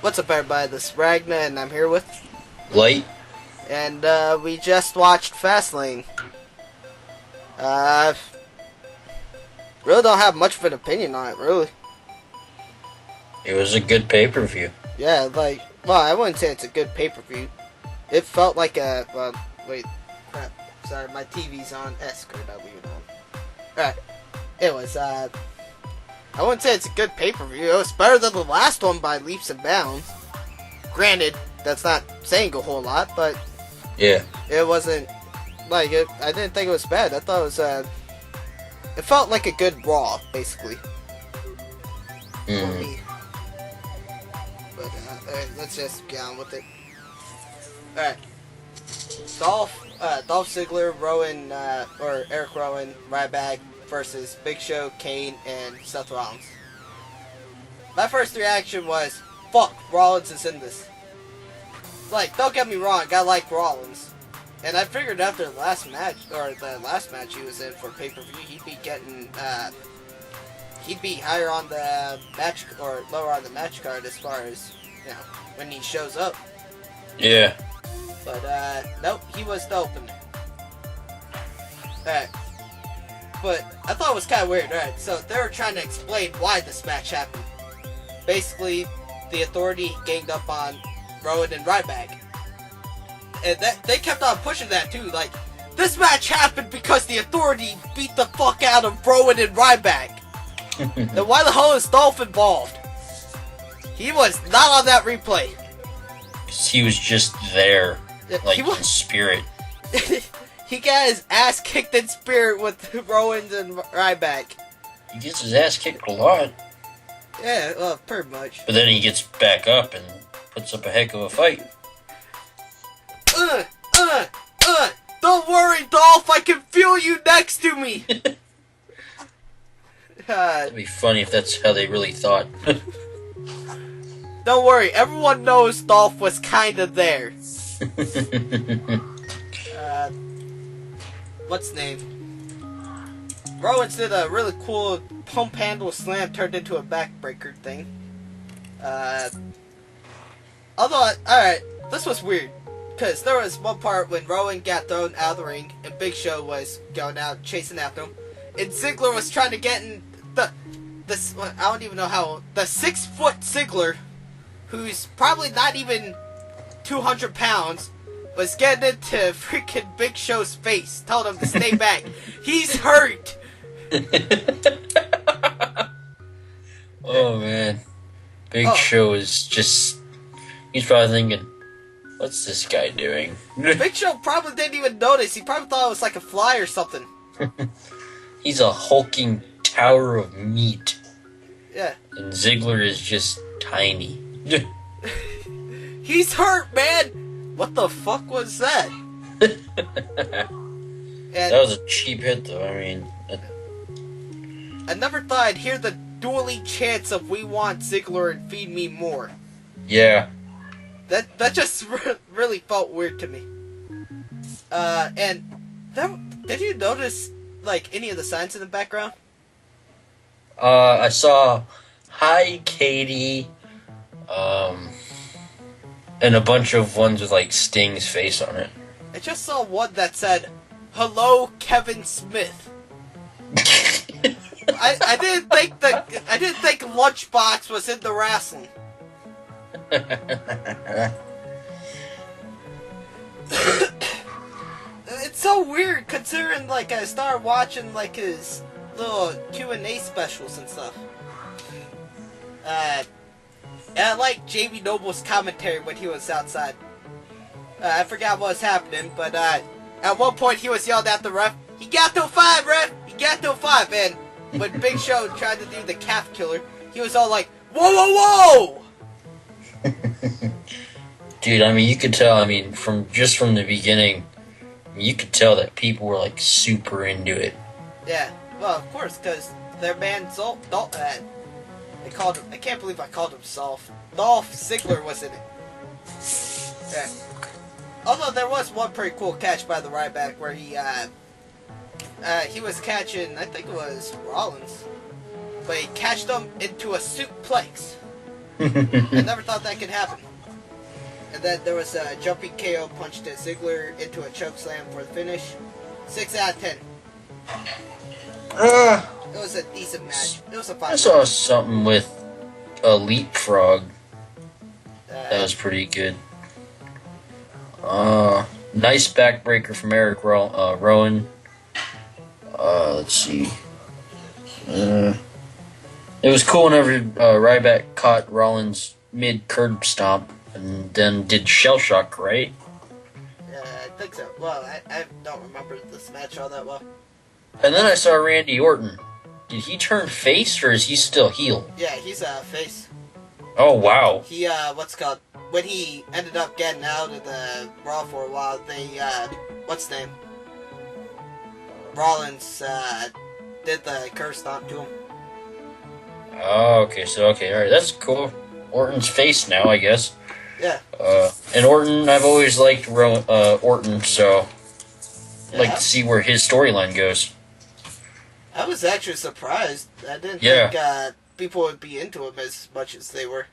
What's up, everybody? This is Ragna, and I'm here with Light. And we just watched Fastlane. Really don't have much of an opinion on it, really. It was a good pay-per-view. Yeah, like, well, I wouldn't say it's a good pay-per-view. It felt like a, well, wait, crap, sorry, my TV's on S-curve, I'll leave it on. Alright, it was, I wouldn't say it's a good pay-per-view. It was better than the last one by leaps and bounds. Granted, that's not saying a whole lot, but yeah, it wasn't, like, I didn't think it was bad. I thought it was, it felt like a good Raw, basically. For me. But, alright, let's just get on with it. Alright. Dolph Ziggler, Rowan, or Eric Rowan, Ryback versus Big Show, Kane, and Seth Rollins. My first reaction was, fuck, Rollins is in this. Like, don't get me wrong, I like Rollins. And I figured after the last match he was in for pay-per-view, he'd be getting, he'd be higher on the match, or lower on the match card as far as, you know, when he shows up. yeah. But, nope, he was the opener. Alright. But, I thought it was kind of weird. Alright, so they were trying to explain why this match happened. Basically, the Authority ganged up on Rowan and Ryback. And they kept on pushing that, too. Like, this match happened because the Authority beat the fuck out of Rowan and Ryback. And why the hell is Dolph involved? He was not on that replay. He was just there, like, in spirit. He got his ass kicked in spirit with Rowan and Ryback. He gets his ass kicked a lot. Yeah, well, pretty much. But then he gets back up and puts up a heck of a fight. Don't worry, Dolph, I can feel you next to me! It'd be funny if that's how they really thought. Don't worry, everyone knows Dolph was kinda there. What's his name? Rollins did a really cool pump handle slam turned into a backbreaker thing. Although, alright, this was weird. Because there was one part when Rowan got thrown out of the ring and Big Show was going out chasing after him. And Ziggler was trying to get in I don't even know how, the 6-foot Ziggler, who's probably not even 200 pounds, was getting into freaking Big Show's face, telling him to stay back. He's hurt! Oh, man. Big Show is just... He's probably thinking, what's this guy doing? Big Show probably didn't even notice. He probably thought it was like a fly or something. He's a hulking tower of meat. Yeah. And Ziggler is just tiny. He's hurt, man! What the fuck was that? That was a cheap hit, though. I mean... I never thought I'd hear the dueling chants of "We want Ziggler and feed me more." Yeah. That just really felt weird to me. And did you notice, like, any of the signs in the background? I saw "Hi, Katie," and a bunch of ones with, like, Sting's face on it. I just saw one that said, "Hello, Kevin Smith." I didn't think Lunchbox was in the wrestling. It's so weird considering, like, I started watching, like, his little Q&A specials and stuff. And I like Jamie Noble's commentary when he was outside. I forgot what was happening, but at one point he was yelled at the ref, "He got to a 5, ref! He got to a 5!" And when Big Show tried to do the calf killer, he was all like, "Whoa, whoa, whoa!" Dude, I mean, you could tell, I mean, from the beginning, you could tell that people were, like, super into it. Yeah, well, of course, because their man they called him, I can't believe I called him Dolph Ziggler was in it. Yeah. Although there was one pretty cool catch by the Ryback where he was catching, I think it was Rollins, but he cashed him into a suplex. I never thought that could happen. And then there was a jumping KO punch to Ziggler into a chokeslam for the finish. 6 out of 10. It was a decent match. It was a fun I saw match. something with a leapfrog. That was pretty good. Nice backbreaker from Eric Rowan. Let's see. It was cool whenever Ryback caught Rollins mid curb stomp and then did shell shock, right? I think so. Well, I don't remember this match all that well. And then I saw Randy Orton. Did he turn face or is he still heel? Yeah, he's a face. Oh wow. He what's it called? When he ended up getting out of the Raw for a while, they what's his name? Rollins did the curse stomp to him. Oh, okay, alright, that's cool. Orton's face now, I guess. Yeah. And Orton, I've always liked Orton, so I'd like Yeah. to see where his storyline goes. I was actually surprised. I didn't think people would be into him as much as they were.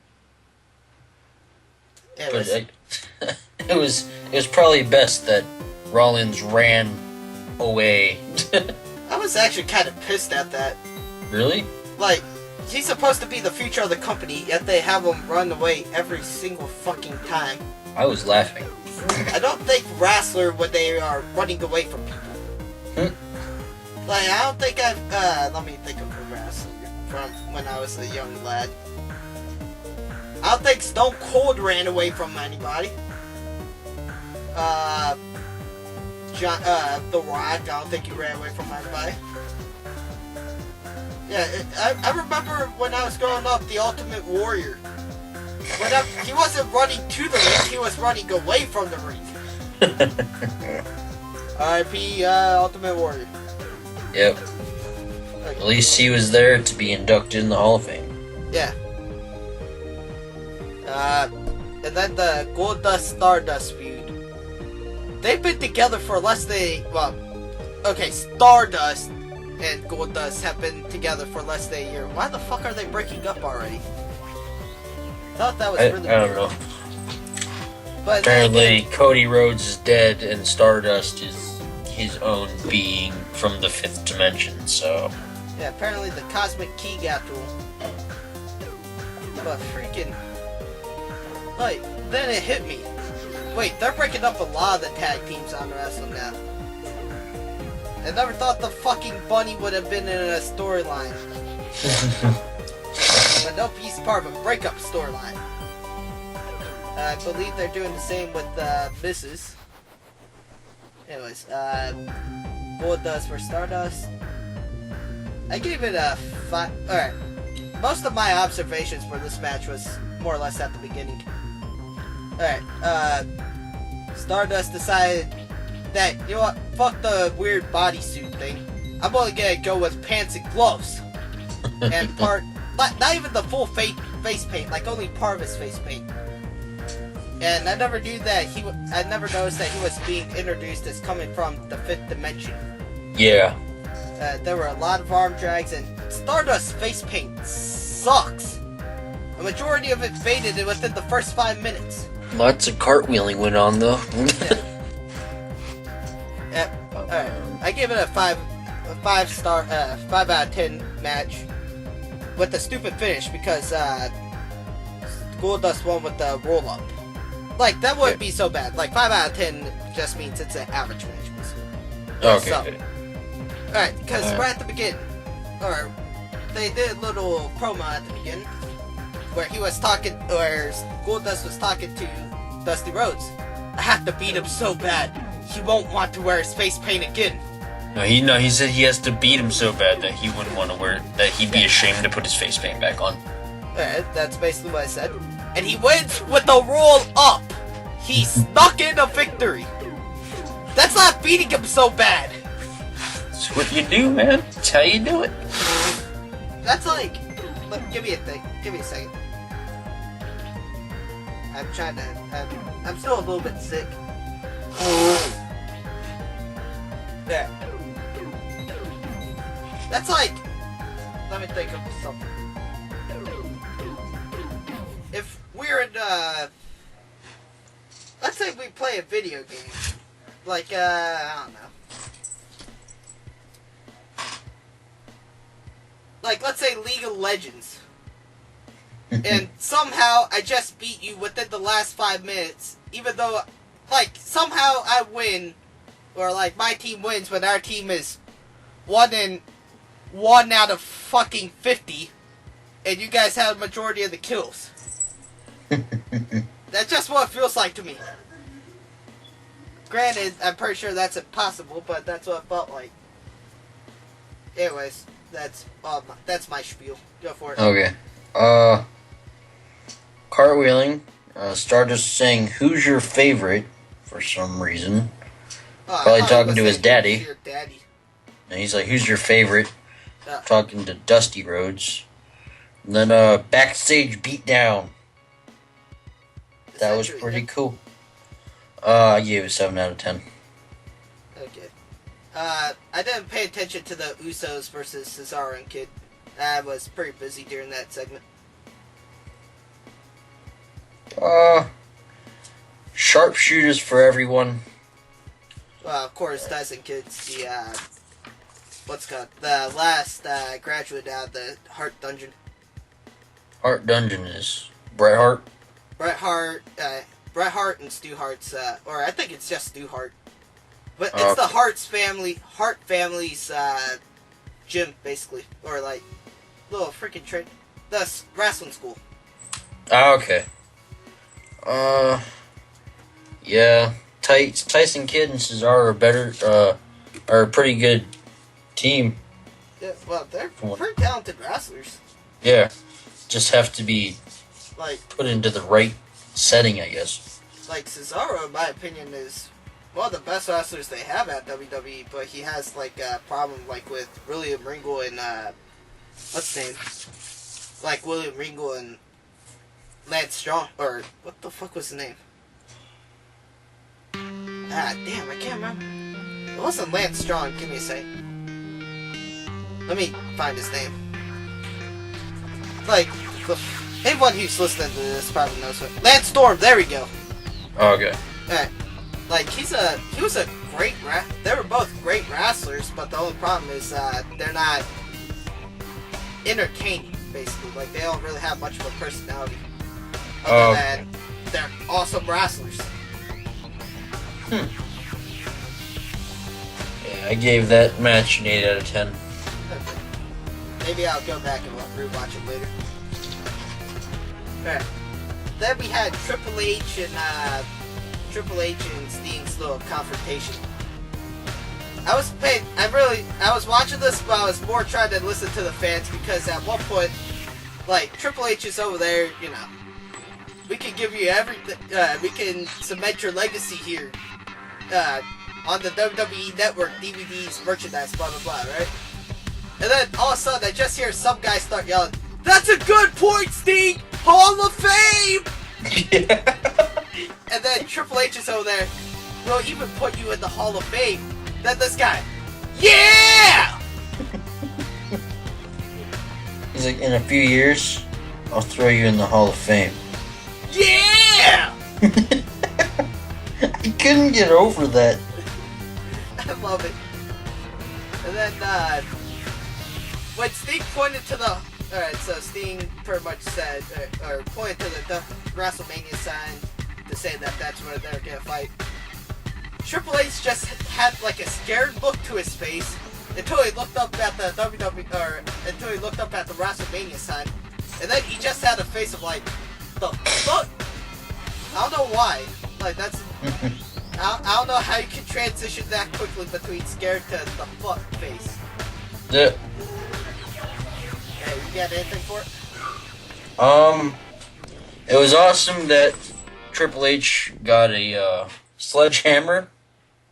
But it was probably best that Rollins ran away. I was actually kind of pissed at that. Really? Like, he's supposed to be the future of the company, yet they have him run away every single fucking time. I was laughing. I don't think wrestler when they are running away from people. Like, I don't think I've, let me think of a wrestler from when I was a young lad. I don't think Stone Cold ran away from anybody. The Rock, I don't think he ran away from anybody. Yeah, I remember when I was growing up, the Ultimate Warrior. He wasn't running to the ring, he was running away from the ring. R.I.P. Ultimate Warrior. Yep. Okay. At least he was there to be inducted in the Hall of Fame. Yeah. And then the Goldust Stardust feud. They've been together for Stardust and Goldust have been together for less than a year. Why the fuck are they breaking up already? Thought that was really I don't weird. know. But Apparently, Cody Rhodes is dead and Stardust is his own being from the fifth dimension, so... Yeah, apparently the Cosmic Key got to him. But freaking... Like, then it hit me. Wait, they're breaking up a lot of the tag teams on wrestling now. I never thought the fucking bunny would have been in a storyline. But nope, he's part of a breakup storyline. I believe they're doing the same with Mrs. Anyways, Goldust for Stardust. I gave it a 5. Alright. Most of my observations for this match was more or less at the beginning. Alright, Stardust decided that, you know what, fuck the weird bodysuit thing. I'm only gonna go with pants and gloves. And not even the full face paint, like only part of his face paint. And I never knew that I never noticed that he was being introduced as coming from the fifth dimension. Yeah. There were a lot of arm drags, and Stardust's face paint sucks. A majority of it faded within the first 5 minutes. Lots of cartwheeling went on, though. Alright, I gave it a 5 out of 10 match with a stupid finish because Goldust won with the roll up. Like, that wouldn't be so bad. Like, 5 out of 10 just means it's an average match. Okay. So, alright, because right at the beginning, or they did a little promo at the beginning where he was talking, or Goldust was talking to Dusty Rhodes. I have to beat him so bad, he won't want to wear his face paint again. He said he has to beat him so bad that he wouldn't want to wear it, that he'd be ashamed to put his face paint back on. Alright, that's basically what I said. And he wins with a roll up. He snuck in a victory. That's not beating him so bad. That's what you do, man. That's how you do it. That's like... Look, give me a second. I'm trying to... I'm still a little bit sick. There. That's like... let me think of something. If we're in, let's say we play a video game. Like, I don't know. Like, let's say League of Legends. And somehow I just beat you within the last 5 minutes. Even though, like, somehow I win. Or, like, my team wins when our team is 1 out of fucking 50. And you guys have a majority of the kills. That's just what it feels like to me. Granted, I'm pretty sure that's impossible, but that's what it felt like. Anyways, that's my spiel. Go for it. Okay. Cartwheeling. Stardust saying, "Who's your favorite?" For some reason. Probably talking to his daddy. Your daddy. And he's like, "Who's your favorite?" Talking to Dusty Rhodes. And then backstage beatdown. That was pretty cool. I gave it a 7 out of 10. Okay. I didn't pay attention to the Usos versus Cesaro and Kid. I was pretty busy during that segment. Sharpshooters for everyone. Well, of course, Tyson Kidd's the, the last graduate out of the Hart Dungeon. Hart Dungeon is Bret Hart. Bret Hart and Stu Hart's, or I think it's just Stu Hart. But it's the Hart family's, gym, basically. Or, like, little freaking the wrestling school. Okay. Yeah. Tyson Kidd and Cesaro are a pretty good team. Yeah, well, they're pretty talented wrestlers. Yeah. Just have to be like put into the right setting, I guess. Like Cesaro, in my opinion, is one of the best wrestlers they have at WWE, but he has like a problem like with William Regal and what's his name? Like William Regal and Lance Strong, or what the fuck was his name? Ah, damn, I can't remember. It wasn't Lance Strong. Give me a sec. Let me find his name. Like, anyone who's listening to this probably knows what. Lance Storm. There we go. Okay. Alright. Like, he was a great they were both great wrestlers, but the only problem is they're not entertaining, basically. Like, they don't really have much of a personality. Other than they're awesome wrestlers. Yeah, I gave that match an 8 out of 10. Okay. Maybe I'll go back and rewatch it later. Alright. Then we had Triple H and Sting's little confrontation. I was watching this, but I was more trying to listen to the fans because at one point, like, Triple H is over there, you know. We can give you everything. We can cement your legacy here on the WWE Network, DVDs, merchandise, blah blah blah, right? And then all of a sudden, I just hear some guy start yelling, "That's a good point, Sting! Hall of Fame!" Yeah. And then Triple H is over there. We'll even put you in the Hall of Fame. Then this guy, yeah! He's like, in a few years, I'll throw you in the Hall of Fame. Yeah! I couldn't get over that. I love it. And then, when Sting pointed to the... Alright, so Sting pretty much said, or pointed to the WrestleMania sign to say that that's where they're gonna fight. Triple H just had like a scared look to his face until he looked up at the until he looked up at the WrestleMania sign. And then he just had a face of like, the fuck? I don't know why. Like, that's... I don't know how you can transition that quickly between scared to the fuck face. Yeah. Hey, you got anything for it? It was awesome that Triple H got a sledgehammer.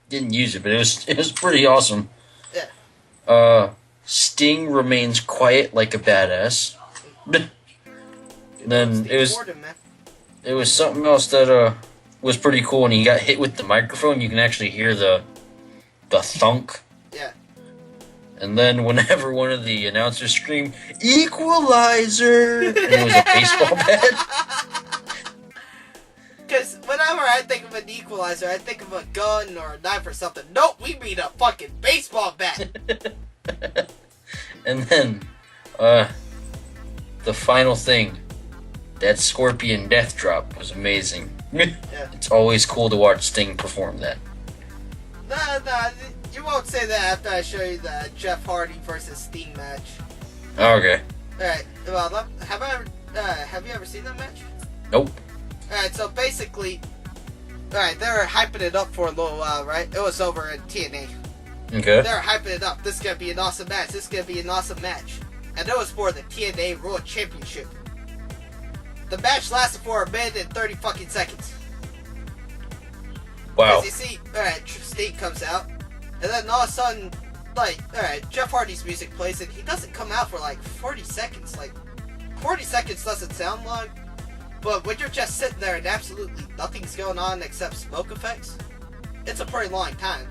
Didn't use it, but it was pretty awesome. Yeah. Sting remains quiet like a badass. Then it was something else that was pretty cool. When he got hit with the microphone, you can actually hear the thunk. Yeah. And then whenever one of the announcers screamed, "Equalizer!" and it was a baseball bat. Because whenever I think of an equalizer, I think of a gun or a knife or something. Nope, we mean a fucking baseball bat. And then, the final thing, that Scorpion death drop was amazing. Yeah. It's always cool to watch Sting perform that. Nah, you won't say that after I show you the Jeff Hardy versus Sting match. Okay. Alright, well, have you ever seen that match? Nope. Alright, so basically, alright, they were hyping it up for a little while, right? It was over in TNA. Okay. They were hyping it up. This is gonna be an awesome match. This is gonna be an awesome match. And it was for the TNA World Championship. The match lasted for 1 minute and 30 fucking seconds. Wow. As you see, alright, Sting comes out, and then all of a sudden, like, alright, Jeff Hardy's music plays, and he doesn't come out for like 40 seconds. Like, 40 seconds doesn't sound long, but when you're just sitting there and absolutely nothing's going on except smoke effects, it's a pretty long time.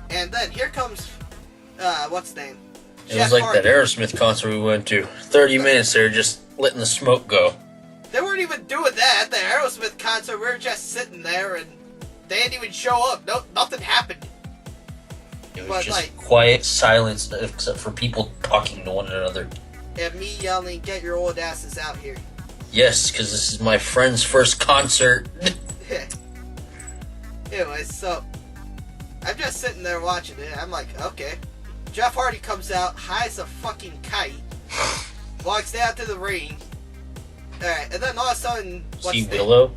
And then here comes, what's his name? It was like that Aerosmith concert we went to. 30 minutes, they were just letting the smoke go. They weren't even doing that at the Aerosmith concert. We were just sitting there, and they didn't even show up. No, nothing happened. It was But, just like, quiet silence, except for people talking to one another. and me yelling, "Get your old asses out here." Yes, because this is my friend's first concert. Anyway, so I'm just sitting there watching it. I'm like, okay. Jeff Hardy comes out, high as a fucking kite, walks down to the ring. Alright, and then all of a sudden, See Willow?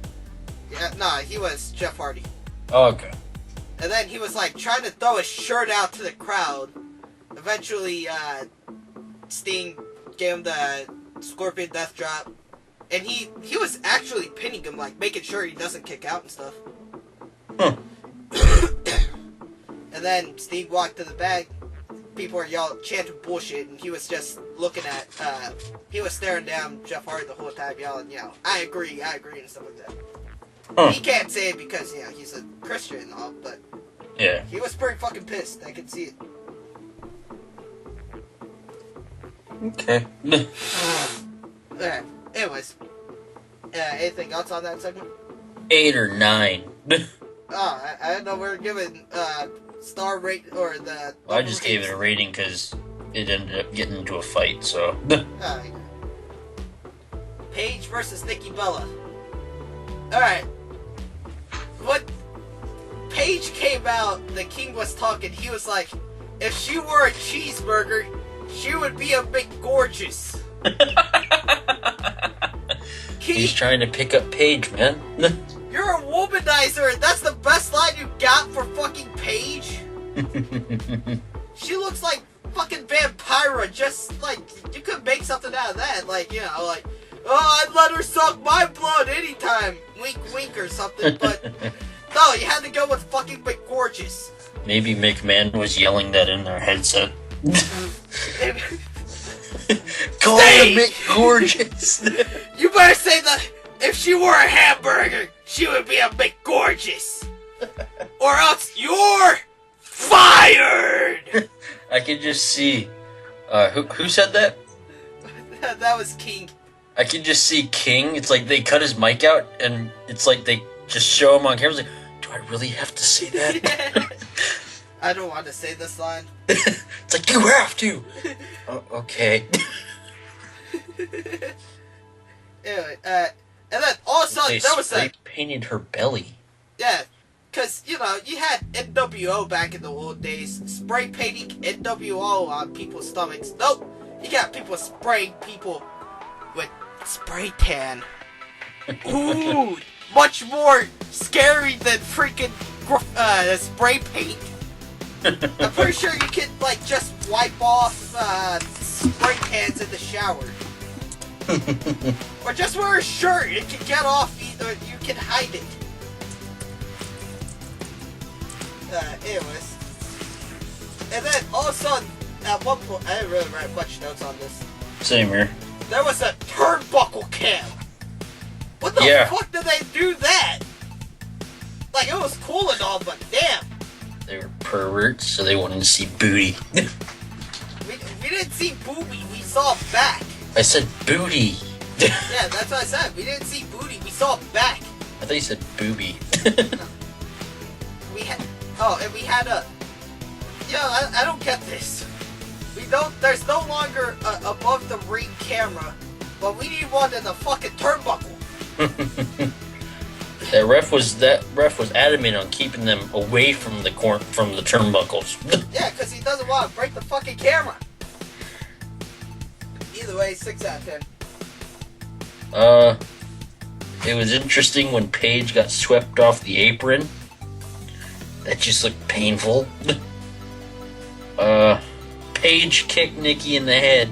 Yeah, nah, he was Jeff Hardy. Oh, okay. And then he was like trying to throw his shirt out to the crowd. Eventually, Sting gave him the Scorpion Death Drop. And he was actually pinning him, like making sure he doesn't kick out and stuff. Huh. And then Steve walked to the back. People were yelling, chanting bullshit, and he was just looking at, he was staring down Jeff Hardy the whole time, yelling, I agree, and stuff like that. Huh. He can't say it because, he's a Christian and all, but Yeah. he was pretty fucking pissed. I could see it. Okay. Alright, anyways. Anything else on that segment? 8 or 9. Oh, I don't know, we're giving, star rate, or the... Well, I just gave it a rating because it ended up getting into a fight, so. Paige versus Nikki Bella. Alright. What... Paige came out, the King was talking, he was like, if she were a cheeseburger, she would be a McGorgeous. He's trying to pick up Paige, man. You're a womanizer, and that's the best line you got for fucking Paige? She looks like fucking Vampira, just like, you could make something out of that, like, like, oh, I'd let her suck my blood anytime, wink wink or something, but, no, you had to go with fucking McGorgeous. Maybe McMahon was yelling that in their headset. Call her McGorgeous. You better say that if she were a hamburger, she would be a McGorgeous. Or else you're fired! I could just see, who said that? That was King. I could just see King. It's like they cut his mic out, and it's like they just show him on camera. It's like, do I really have to say that? I don't want to say this line. It's like, you have to! Oh, okay. Anyway, and then all of a sudden, They there was spray painted her belly. Yeah, because, you had NWO back in the old days, spray painting NWO on people's stomachs. Nope, you got people spraying people with spray tan. Ooh, much more scary than freaking spray paint. I'm pretty sure you can, like, just wipe off spray tans in the shower. Or just wear a shirt, it can get off, or you can hide it. Anyways. And then, all of a sudden, at one point, I didn't really write much notes on this. Same here. There was a turnbuckle cam. What the fuck did they do that? Like, it was cool and all, but damn. They were perverts, so they wanted to see booty. We didn't see booby, we saw back. I said booty. Yeah, that's what I said. We didn't see booty, we saw back. I thought you said booby. We had, and we had a, I don't get this. There's no longer above the ring camera, but we need one in the fucking turnbuckle. That ref was adamant on keeping them away from the turnbuckles. Yeah, because he doesn't want to break the fucking camera. Either way, 6 out of 10. It was interesting when Paige got swept off the apron. That just looked painful. Paige kicked Nikki in the head.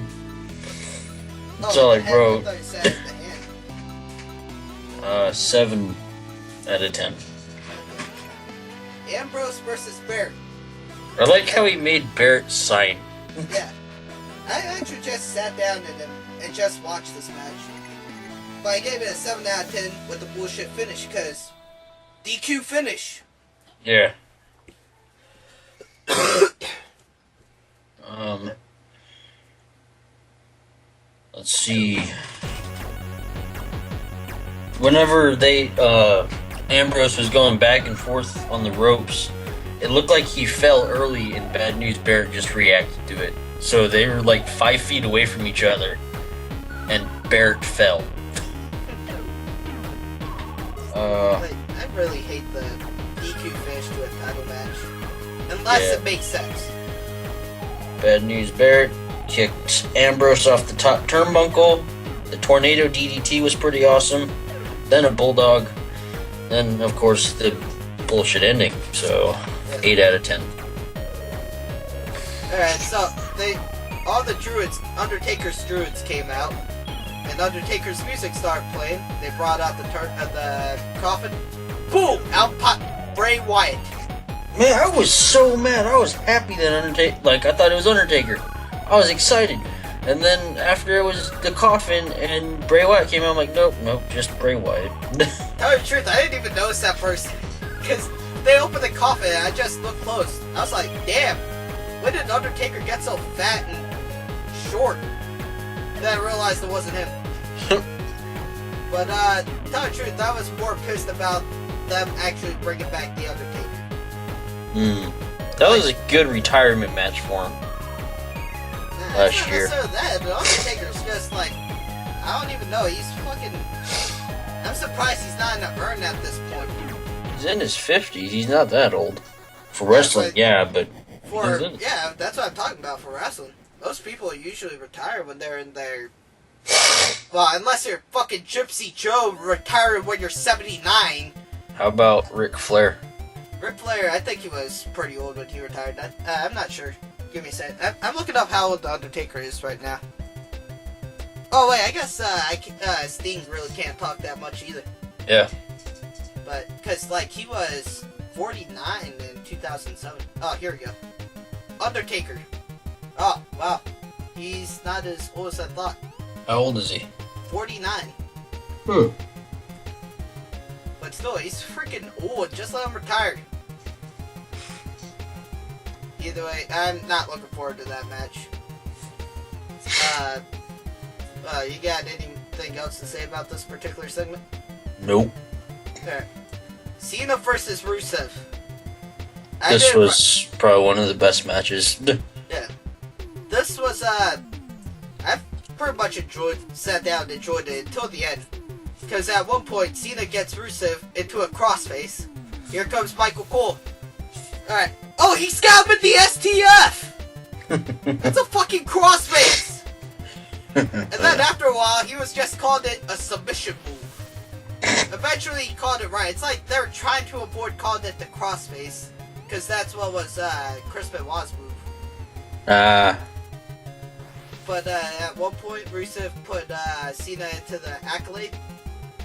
That's all I wrote. 7 out of 10. Ambrose versus Barrett. I like how he made Barrett sign. Yeah. I actually just sat down and just watched this match. But I gave it a 7 out of 10 with the bullshit finish, because DQ finish. Yeah. Let's see. Whenever Ambrose was going back and forth on the ropes, it looked like he fell early and Bad News Barrett just reacted to it. So they were like 5 feet away from each other, and Barrett fell. I really hate the DQ finish to a title match. Unless it makes sense. Bad News Barrett kicked Ambrose off the top turnbuckle. The tornado DDT was pretty awesome. Then a bulldog. Then, of course, the bullshit ending. So, 8 out of 10. Alright, so all the Druids, Undertaker's Druids came out, and Undertaker's music started playing. They brought out the coffin. Boom! Out popped Bray Wyatt. Man, I was so mad. I was happy that I thought it was Undertaker. I was excited. And then after it was the coffin and Bray Wyatt came out, I'm like, nope, just Bray Wyatt. Tell you the truth, I didn't even notice that first. Because they opened the coffin and I just looked close. I was like, damn, when did Undertaker get so fat and short? Then I realized it wasn't him. But, tell you the truth, I was more pissed about them actually bringing back The Undertaker. That was a good retirement match for him. Last year. That, but Undertaker's just like, I don't even know, he's fucking, I'm surprised he's not in the urn at this point. He's in his 50s, he's not that old. For wrestling, but... that's what I'm talking about for wrestling. Most people usually retire when they're in their... Well, unless you're fucking Gypsy Joe, retiring when you're 79. How about Ric Flair? Ric Flair, I think he was pretty old when he retired. I'm not sure. Give me a second. I'm looking up how old The Undertaker is right now. Oh, wait, I guess Sting really can't talk that much either. Yeah. But, because, he was 49 in 2007. Oh, here we go. Undertaker. Oh, wow. He's not as old as I thought. How old is he? 49. But still, he's freaking old. Just let him retire. Either way, I'm not looking forward to that match. You got anything else to say about this particular segment? Nope. Alright. Cena versus Rusev. This was probably one of the best matches. Yeah. This was, I pretty much sat down and enjoyed it until the end. Because at one point, Cena gets Rusev into a crossface. Here comes Michael Cole. Alright. Oh, he scalped the STF! That's a fucking crossface! And then after a while, he was just called it a submission move. Eventually, he called it right. It's like they're trying to avoid calling it the crossface. Because that's what was Chris Benoit's move. But at one point, Rusev put Cena into the accolade.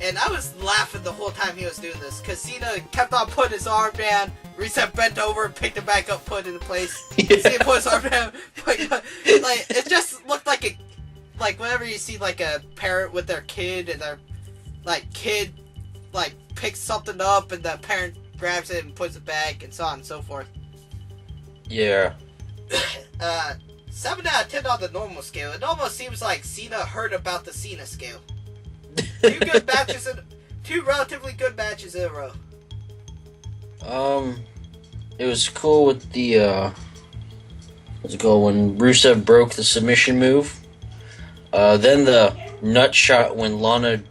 And I was laughing the whole time he was doing this, because Cena kept on putting his arm down, Rusev bent over, picked it back up, put it in place. Cena put his arm down, it just looked like whenever you see, a parent with their kid, and their, kid, picks something up, and the parent grabs it and puts it back, and so on and so forth. Yeah. 7 out of 10 on the normal scale. It almost seems like Cena heard about the Cena scale. Two relatively good matches in a row. It was cool with the let's go when Rusev broke the submission move. Then the nut shot when Lana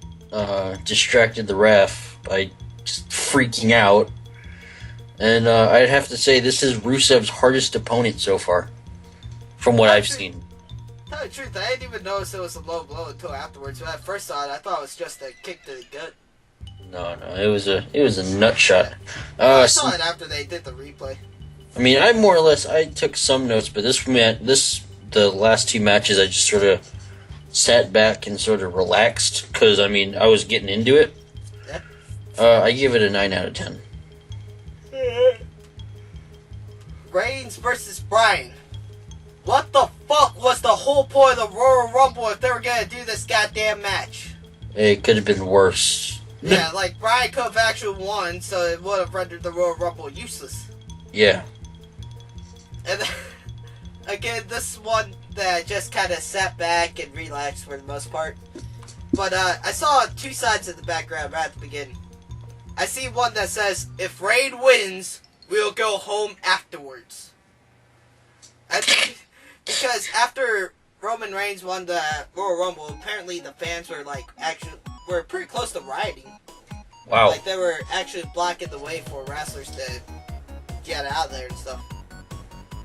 distracted the ref by just freaking out. And I'd have to say this is Rusev's hardest opponent so far, from what I've seen. Tell the truth, I didn't even notice it was a low blow until afterwards. When I first saw it, I thought it was just a kick to the gut. No, it was a nut shot. I saw it after they did the replay. I mean, I took some notes, but the last two matches, I just sort of sat back and sort of relaxed because I mean I was getting into it. Yeah. I give it a 9 out of 10. Reigns versus Bryan. What the fuck was the whole point of the Royal Rumble if they were gonna do this goddamn match? It could have been worse. Yeah, like Bryan could have actually won, so it would have rendered the Royal Rumble useless. Yeah. And then, again, this one that just kind of sat back and relaxed for the most part. But I saw two sides in the background right at the beginning. I see one that says, if Reigns wins, we'll go home afterwards. I think because after Roman Reigns won the Royal Rumble, apparently the fans were pretty close to rioting. Wow. Like they were actually blocking the way for wrestlers to get out of there and stuff.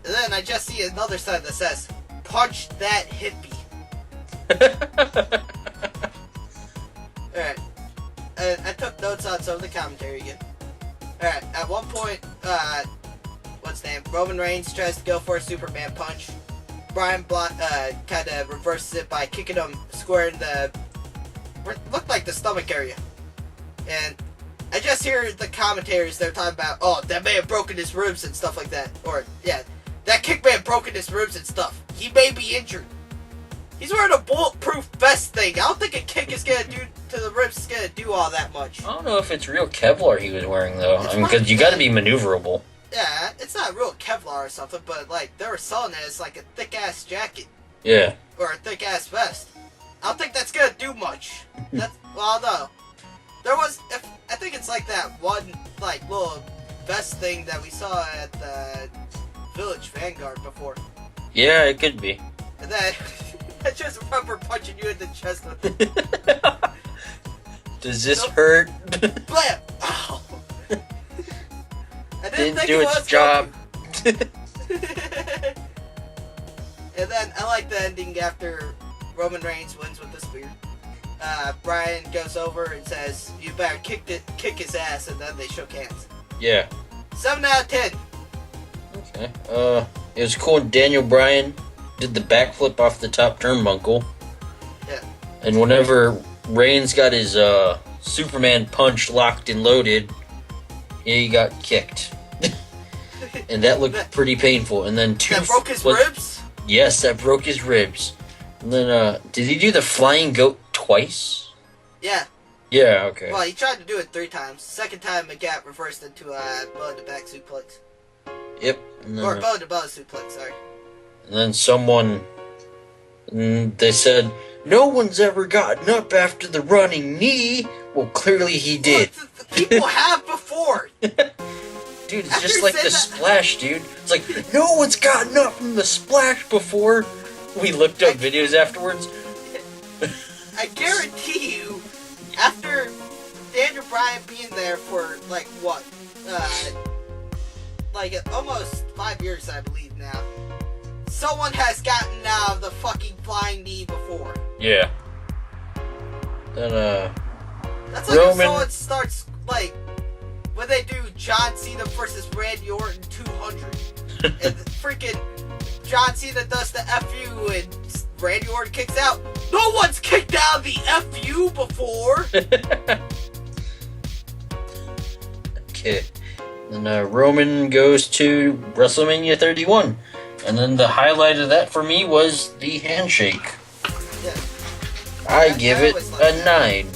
And then I just see another sign that says, punch that hippie. Alright. I took notes on some of the commentary again. Alright, at one point, what's his name? Roman Reigns tries to go for a Superman punch. Bryan kind of reverses it by kicking him square in the, looked like the stomach area. And I just hear the commentators, they're talking about, oh, that may have broken his ribs and stuff like that. Or, yeah, that kick may have broken his ribs and stuff. He may be injured. He's wearing a bulletproof vest thing. I don't think a kick is gonna do to the ribs is gonna do all that much. I don't know if it's real Kevlar he was wearing though. I mean, because you got to be maneuverable. Yeah, it's not real Kevlar or something, but like they were selling it as like a thick ass jacket. Yeah. Or a thick ass vest. I don't think that's gonna do much. Well, no. There was, I think it's like that one like little vest thing that we saw at the Village Vanguard before. Yeah, it could be. And then I just remember punching you in the chest with it. Does this hurt? Blam! Ow! I didn't think do it its was job. And then I like the ending after Roman Reigns wins with the spear. Bryan goes over and says, "You better kick his ass," and then they shook hands. Yeah. 7 out of 10. Okay. It was cool. Daniel Bryan did the backflip off the top turnbuckle. Yeah. And whenever Reigns got his Superman punch locked and loaded, he got kicked. And that looked pretty painful. And then that broke his ribs? Yes, that broke his ribs. And then, did he do the flying goat twice? Yeah. Yeah, okay. Well, he tried to do it 3 times. Second time it got reversed into a belly-to-back suplex. Yep. And then, or belly-to-belly suplex, sorry. And then they said, no one's ever gotten up after the running knee. Well, clearly he did. Well, people have before. Dude, it's just like the splash, dude. It's like, no one's gotten up from the splash before. We looked up videos afterwards. I guarantee you, after Daniel Bryan being there for, like, what? Like, almost 5 years, I believe now. Someone has gotten out of the fucking flying knee before. Yeah. Then, that's like if someone starts, like, when they do John Cena versus Randy Orton 200. And freaking John Cena does the FU and Randy Orton kicks out. No one's kicked out of the FU before! Okay. Then Roman goes to WrestleMania 31. And then the highlight of that for me was the handshake. Yeah. I give it a 9.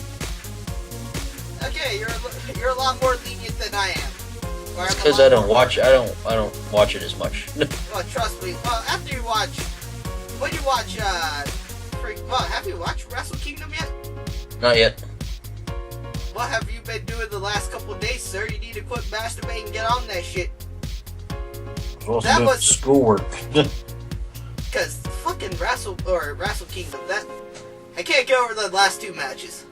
Okay, you're a lot more lenient than I am. It's because I don't watch it as much. Well, trust me. Well, after you watch When you watch, well, have you watched Wrestle Kingdom yet? Not yet. What have you been doing the last couple of days, sir? You need to quit masturbating and get on that shit. That was schoolwork. Because fucking Wrestle Kingdom, I can't get over the last two matches.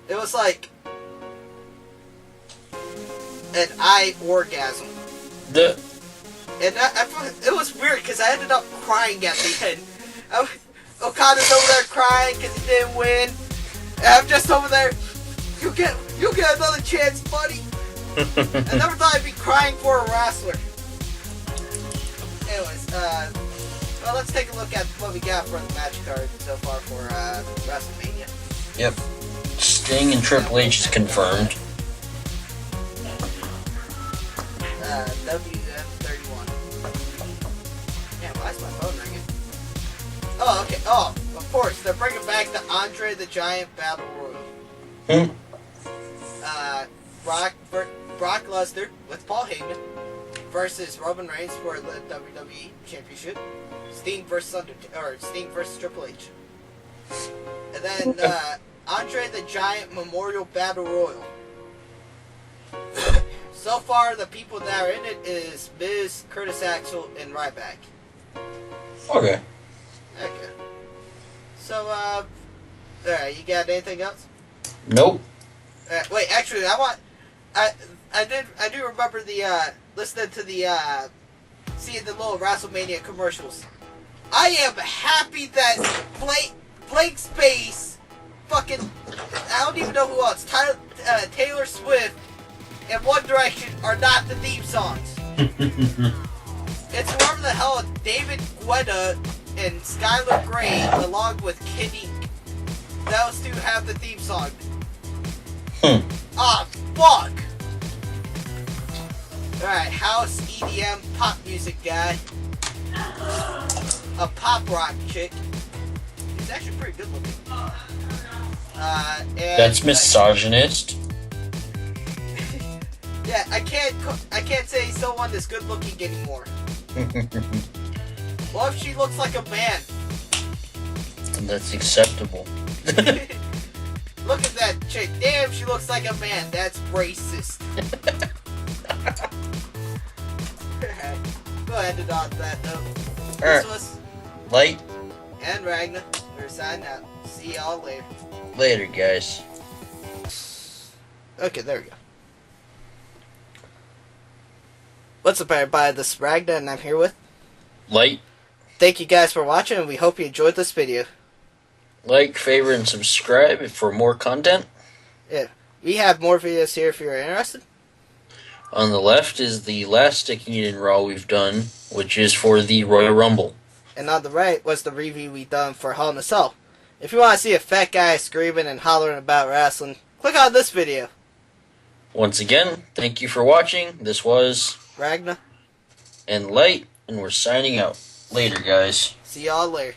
It was like an eye orgasm. And it was weird because I ended up crying at the end. Okada's over there crying because he didn't win. And I'm just over there. You get another chance, buddy. I never thought I'd be crying for a wrestler. Anyways, well, let's take a look at what we got for the match card so far for WrestleMania. Yep. Sting and Triple H is confirmed. WM31. Yeah, why is my phone ringing? Oh, okay. Oh, of course. They're bringing back the Andre the Giant Battle Royal. Brock Lesnar with Paul Heyman versus Roman Reigns for the WWE Championship. Sting versus Triple H. And then Andre the Giant Memorial Battle Royal. So far, the people that are in it is Miz, Curtis Axel, and Ryback. Okay. Okay. So, alright, you got anything else? Nope. Wait, actually, I do remember listening to seeing the little WrestleMania commercials. I am happy that Blank Space, fucking, I don't even know who else, Taylor Swift, and One Direction are not the theme songs. It's whoever the hell David Guetta and Skylar Grey, along with Kid Ink. Those two have the theme song. Ah, fuck! Alright, house EDM pop music guy. A pop rock chick. She's actually pretty good looking. That's misogynist. Yeah, I can't say someone is good looking anymore. What if she looks like a man? That's acceptable. Look at that chick. Damn, she looks like a man. That's racist. Go ahead and on that note. This was Light and Ragna. We're signing out. See y'all later. Later, guys. Okay, there we go. What's up, everybody? This is Ragna, and I'm here with Light. Thank you guys for watching, and we hope you enjoyed this video. Like, favorite, and subscribe for more content. Yeah, we have more videos here if you're interested. On the left is the last Stickin in Raw we've done, which is for the Royal Rumble. And on the right was the review we done for Hell in a Cell. If you want to see a fat guy screaming and hollering about wrestling, click on this video. Once again, thank you for watching. This was Ragna and Light, and we're signing out. Later, guys. See y'all later.